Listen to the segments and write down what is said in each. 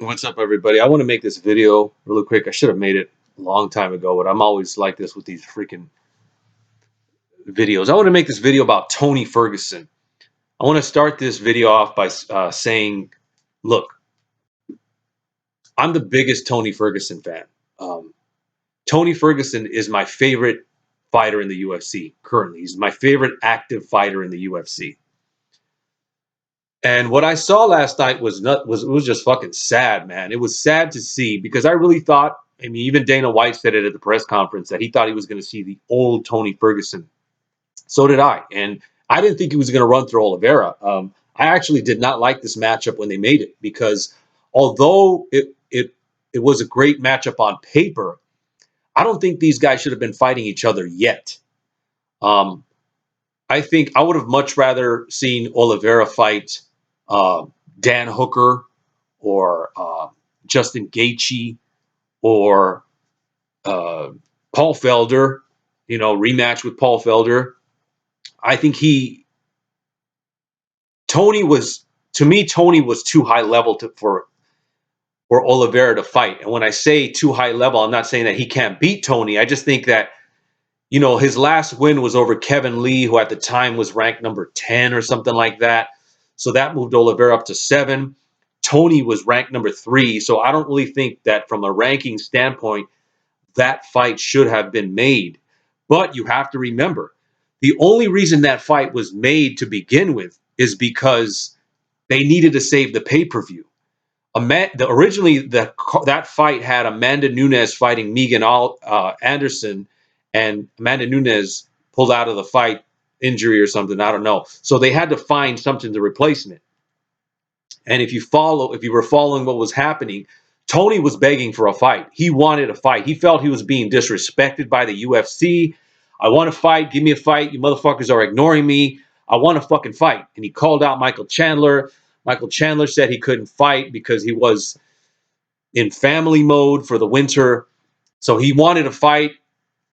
What's up, everybody? I want to make this video really quick. I should have made it a long time ago, but I'm always like this with these freaking videos. I want to make this video about Tony Ferguson. I want to start this video off by saying, look, I'm the biggest Tony Ferguson fan. Um, Tony Ferguson is my favorite fighter in the UFC currently. He's my favorite active fighter in the UFC. And what I saw last night was just fucking sad, man. It was sad to see because I really thought, I mean, even Dana White said it at the press conference that he thought he was going to see the old Tony Ferguson. So did I, and I didn't think he was going to run through Oliveira. I actually did not like this matchup when they made it because although it was a great matchup on paper, I don't think these guys should have been fighting each other yet. Um, I think I would have much rather seen Oliveira fight Dan Hooker or Justin Gaethje or Paul Felder, rematch with Paul Felder. I think Tony was too high level for Oliveira to fight. And when I say too high level, I'm not saying that he can't beat Tony. I just think that his last win was over Kevin Lee, who at the time was ranked number 10 or something like that. So that moved Oliveira up to 7. Tony was ranked number 3. So I don't really think that from a ranking standpoint, that fight should have been made. But you have to remember, the only reason that fight was made to begin with is because they needed to save the pay-per-view. Originally, that fight had Amanda Nunes fighting Megan Anderson, and Amanda Nunes pulled out of the fight, injury or something, I don't know. So they had to find something to replace it. And if you were following what was happening, Tony was begging for a fight. He wanted a fight. He felt he was being disrespected by the UFC. I want to fight. Give me a fight. You motherfuckers are ignoring me. I want to fucking fight. And he called out Michael Chandler. Michael Chandler said he couldn't fight because he was in family mode for the winter. So he wanted a fight.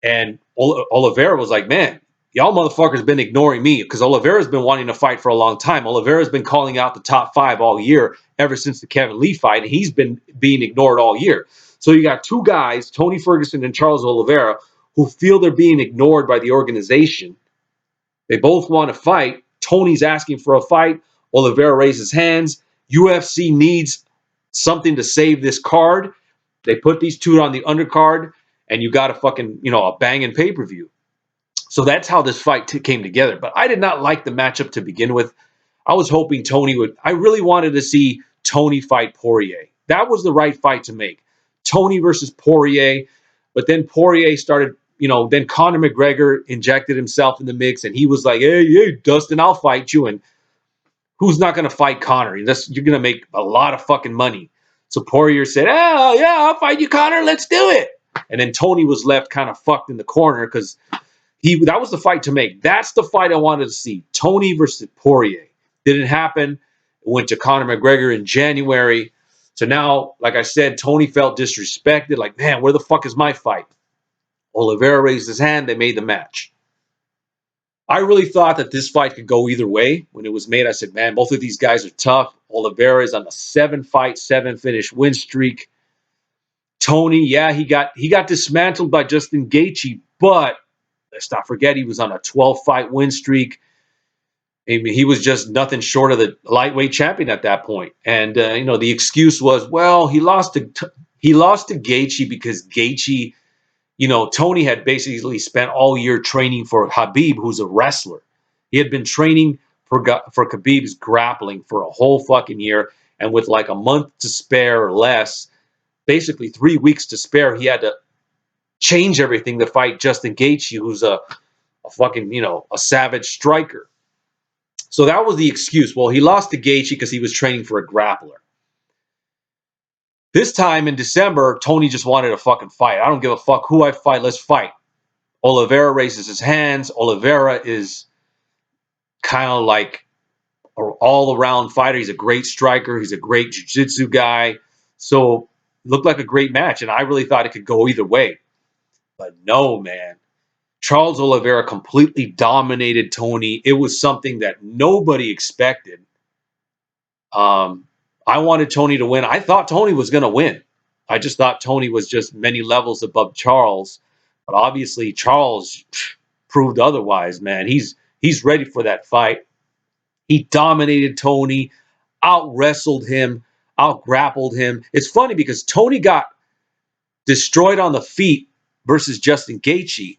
And Oliveira was like, man, y'all motherfuckers been ignoring me because Oliveira's been wanting to fight for a long time. Oliveira's been calling out the top 5 all year ever since the Kevin Lee fight, and he's been being ignored all year. So you got two guys, Tony Ferguson and Charles Oliveira, who feel they're being ignored by the organization. They both want to fight. Tony's asking for a fight. Oliveira raises hands. UFC needs something to save this card. They put these two on the undercard, and you got a fucking, a banging pay-per-view. So that's how this fight came together. But I did not like the matchup to begin with. I was hoping I really wanted to see Tony fight Poirier. That was the right fight to make. Tony versus Poirier. But then Poirier started, then Conor McGregor injected himself in the mix, and he was like, hey, Dustin, I'll fight you. And who's not going to fight Conor? You're going to make a lot of fucking money. So Poirier said, oh, yeah, I'll fight you, Conor. Let's do it. And then Tony was left kind of fucked in the corner because that was the fight to make. That's the fight I wanted to see. Tony versus Poirier. Didn't happen. It went to Conor McGregor in January. So now, like I said, Tony felt disrespected. Like, man, where the fuck is my fight? Oliveira raised his hand. They made the match. I really thought that this fight could go either way. When it was made, I said, man, both of these guys are tough. Oliveira is on a 7-fight, 7-finish win streak. Tony, yeah, he got dismantled by Justin Gaethje, but let's not forget he was on a 12-fight win streak. I mean, he was just nothing short of the lightweight champion at that point. And the excuse was, well, he lost to Gaethje because Gaethje, Tony had basically spent all year training for Khabib, who's a wrestler. He had been training for Khabib's grappling for a whole fucking year, and with like a month to spare or less, basically 3 weeks to spare, he had to change everything to fight Justin Gaethje, who's a fucking, a savage striker. So that was the excuse. Well, he lost to Gaethje because he was training for a grappler. This time in December, Tony just wanted a fucking fight. I don't give a fuck who I fight. Let's fight. Oliveira raises his hands. Oliveira is kind of like an all-around fighter. He's a great striker. He's a great jiu-jitsu guy. So it looked like a great match, and I really thought it could go either way. But no, man. Charles Oliveira completely dominated Tony. It was something that nobody expected. I wanted Tony to win. I thought Tony was going to win. I just thought Tony was just many levels above Charles. But obviously, Charles proved otherwise, man. He's ready for that fight. He dominated Tony, out wrestled him, out grappled him. It's funny because Tony got destroyed on the feet versus Justin Gaethje,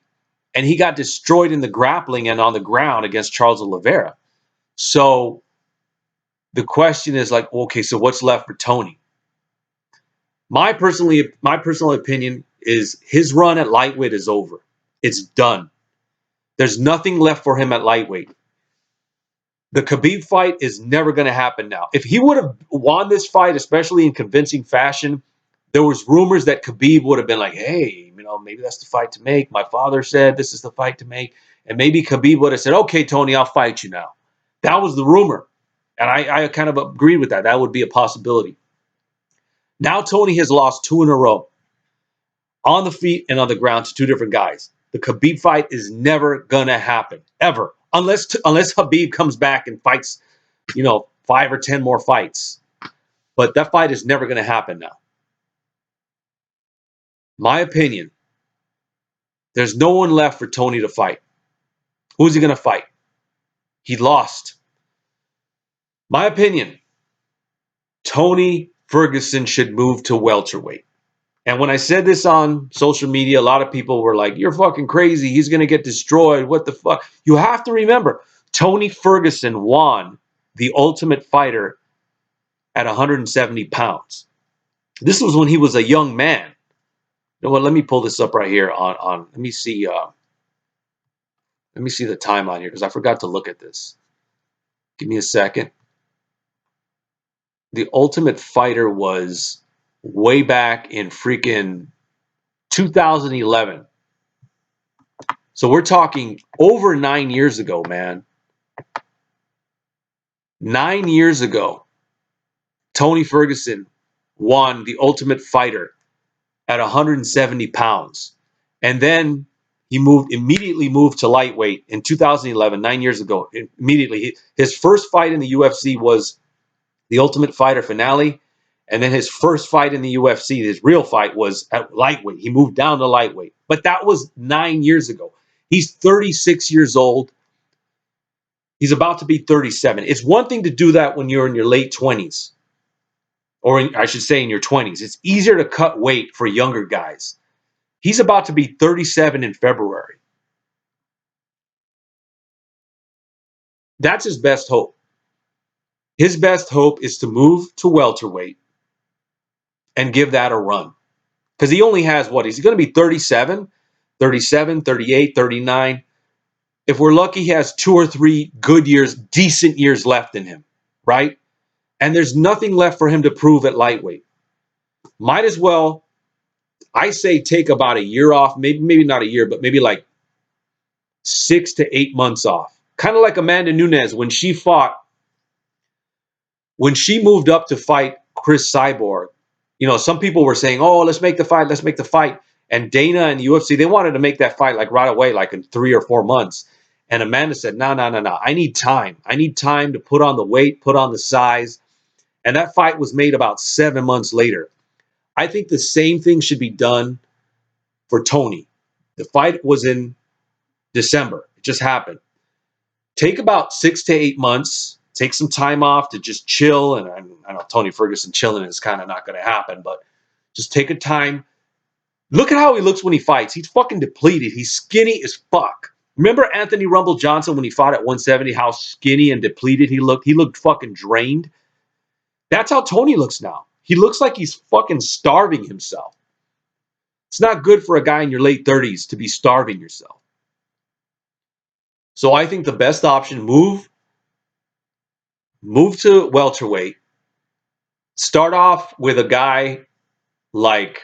and he got destroyed in the grappling and on the ground against Charles Oliveira. So the question is like, okay, so what's left for Tony? My personal opinion is his run at lightweight is over. It's done. There's nothing left for him at lightweight. The Khabib fight is never going to happen now. If he would have won this fight, especially in convincing fashion, there was rumors that Khabib would have been like, hey, maybe that's the fight to make. My father said this is the fight to make. And maybe Khabib would have said, okay, Tony, I'll fight you now. That was the rumor. And I kind of agreed with that. That would be a possibility. Now Tony has lost 2 in a row on the feet and on the ground to 2 different guys. The Khabib fight is never going to happen, ever. Unless Khabib comes back and fights, 5 or 10 more fights. But that fight is never going to happen now. My opinion, there's no one left for Tony to fight. Who's he going to fight? He lost. My opinion, Tony Ferguson should move to welterweight. And when I said this on social media, a lot of people were like, you're fucking crazy. He's going to get destroyed. What the fuck? You have to remember, Tony Ferguson won the Ultimate Fighter at 170 pounds. This was when he was a young man. You know what? Let me pull this up right here on let me see the timeline here because I forgot to look at this. Give me a second. The Ultimate Fighter was way back in freaking 2011. So we're talking over 9 years ago, man. 9 years ago, Tony Ferguson won the Ultimate Fighter at 170 pounds. And then he immediately moved to lightweight in 2011, 9 years ago. Immediately. His first fight in the UFC was the Ultimate Fighter finale. And then his first fight in the UFC, his real fight, was at lightweight. He moved down to lightweight. But that was 9 years ago. He's 36 years old. He's about to be 37. It's one thing to do that when you're in your late 20s. Or I should say in your 20s. It's easier to cut weight for younger guys. He's about to be 37 in February. That's his best hope. His best hope is to move to welterweight and give that a run. Because he only has what? He's going to be 37, 38, 39. If we're lucky, he has 2 or 3 good years, decent years left in him, right? And there's nothing left for him to prove at lightweight. Might as well, I say, take about a year off, maybe not a year, but maybe like 6 to 8 months off. Kind of like Amanda Nunes when she moved up to fight Chris Cyborg. Some people were saying, oh, let's make the fight. And Dana and the UFC, they wanted to make that fight like right away, like in 3 or 4 months. And Amanda said, no. I need time. I need time to put on the weight, put on the size. And that fight was made about 7 months later. I think the same thing should be done for Tony. The fight was in December. It just happened. Take about 6 to 8 months. Take some time off to just chill. And I know Tony Ferguson chilling is kind of not going to happen, but just take a time. Look at how he looks when he fights. He's fucking depleted. He's skinny as fuck. Remember Anthony Rumble Johnson when he fought at 170, how skinny and depleted he looked? He looked fucking drained. That's how Tony looks now. He looks like he's fucking starving himself. It's not good for a guy in your late 30s to be starving yourself. So I think the best option, move to welterweight. Start off with a guy like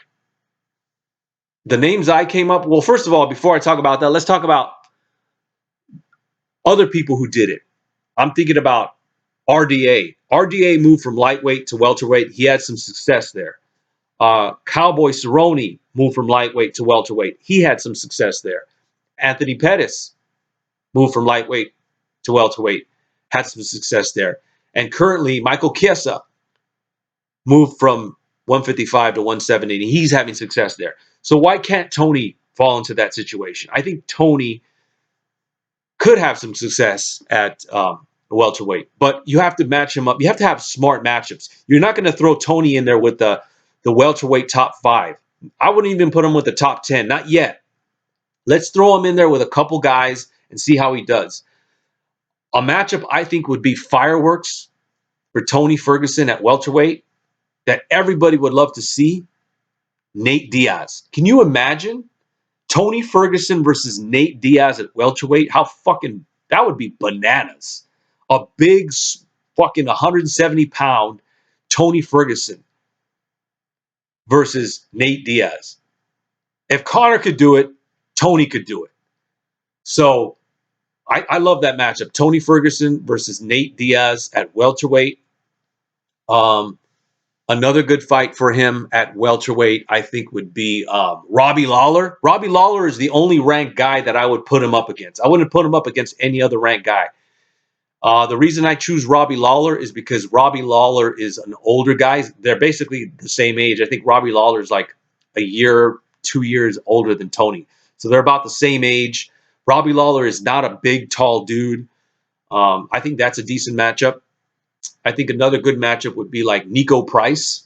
the names I came up. Well, first of all, before I talk about that, let's talk about other people who did it. I'm thinking about RDA. RDA moved from lightweight to welterweight. He had some success there. Cowboy Cerrone moved from lightweight to welterweight. He had some success there. Anthony Pettis moved from lightweight to welterweight. Had some success there. And currently, Michael Chiesa moved from 155 to 170, and he's having success there. So why can't Tony fall into that situation? I think Tony could have some success at welterweight, but you have to match him up. You have to have smart matchups. You're not going to throw Tony in there with the welterweight top 5. I wouldn't even put him with the top 10, not yet. Let's throw him in there with a couple guys and see how he does. A matchup I think would be fireworks for Tony Ferguson at welterweight that everybody would love to see. Nate Diaz. Can you imagine Tony Ferguson versus Nate Diaz at welterweight? How fucking, that would be bananas. A big fucking 170-pound Tony Ferguson versus Nate Diaz. If Conor could do it, Tony could do it. So I love that matchup. Tony Ferguson versus Nate Diaz at welterweight. Another good fight for him at welterweight, I think, would be Robbie Lawler. Robbie Lawler is the only ranked guy that I would put him up against. I wouldn't put him up against any other ranked guy. The reason I choose Robbie Lawler is because Robbie Lawler is an older guy. They're basically the same age. I think Robbie Lawler is like a year, 2 years older than Tony. So they're about the same age. Robbie Lawler is not a big, tall dude. I think that's a decent matchup. I think another good matchup would be like Nico Price.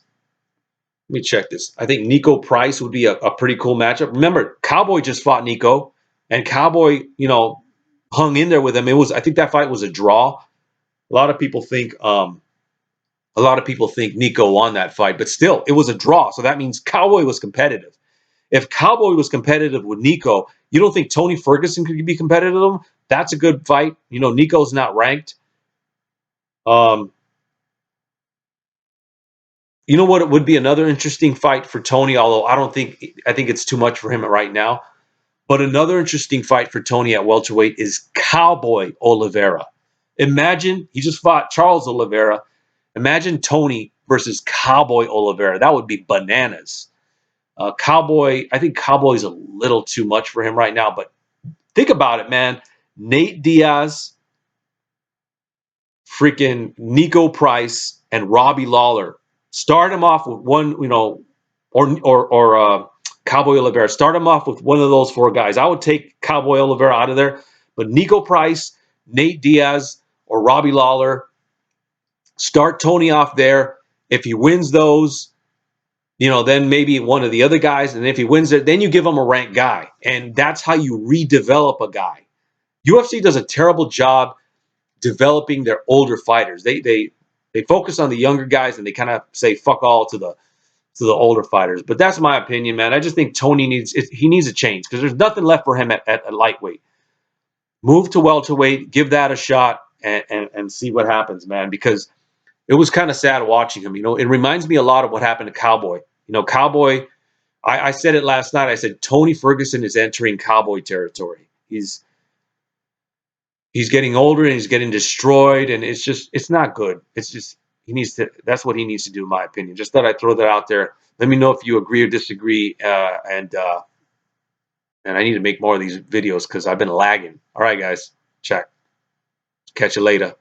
Let me check this. I think Nico Price would be a pretty cool matchup. Remember, Cowboy just fought Nico, and Cowboy, hung in there with him. I think that fight was a draw. A lot of people think Nico won that fight, but still, it was a draw. So that means Cowboy was competitive. If Cowboy was competitive with Nico, you don't think Tony Ferguson could be competitive with him? That's a good fight. Nico's not ranked. You know what? It would be another interesting fight for Tony, although I think it's too much for him right now. But another interesting fight for Tony at welterweight is Cowboy Oliveira. Imagine, he just fought Charles Oliveira. Imagine Tony versus Cowboy Oliveira. That would be bananas. Cowboy, I think Cowboy's a little too much for him right now, but think about it, man. Nate Diaz, freaking Nico Price, and Robbie Lawler. Start him off with one, or Cowboy Oliveira. Start him off with one of those 4 guys. I would take Cowboy Oliveira out of there, but Nico Price, Nate Diaz, or Robbie Lawler. Start Tony off there. If he wins those, then maybe one of the other guys. And if he wins it, then you give him a ranked guy. And that's how you redevelop a guy. UFC does a terrible job developing their older fighters. They focus on the younger guys, and they kind of say fuck all to the older fighters. But that's my opinion, man. I just think Tony needs a change because there's nothing left for him at lightweight. Move to welterweight, give that a shot, and see what happens, man. Because it was kind of sad watching him. It reminds me a lot of what happened to Cowboy. Cowboy, I said it last night. I said Tony Ferguson is entering Cowboy territory. He's getting older and he's getting destroyed, and it's not good. It's just that's what he needs to do, in my opinion. Just thought I'd throw that out there. Let me know if you agree or disagree, and I need to make more of these videos because I've been lagging. All right, guys, check. Catch you later.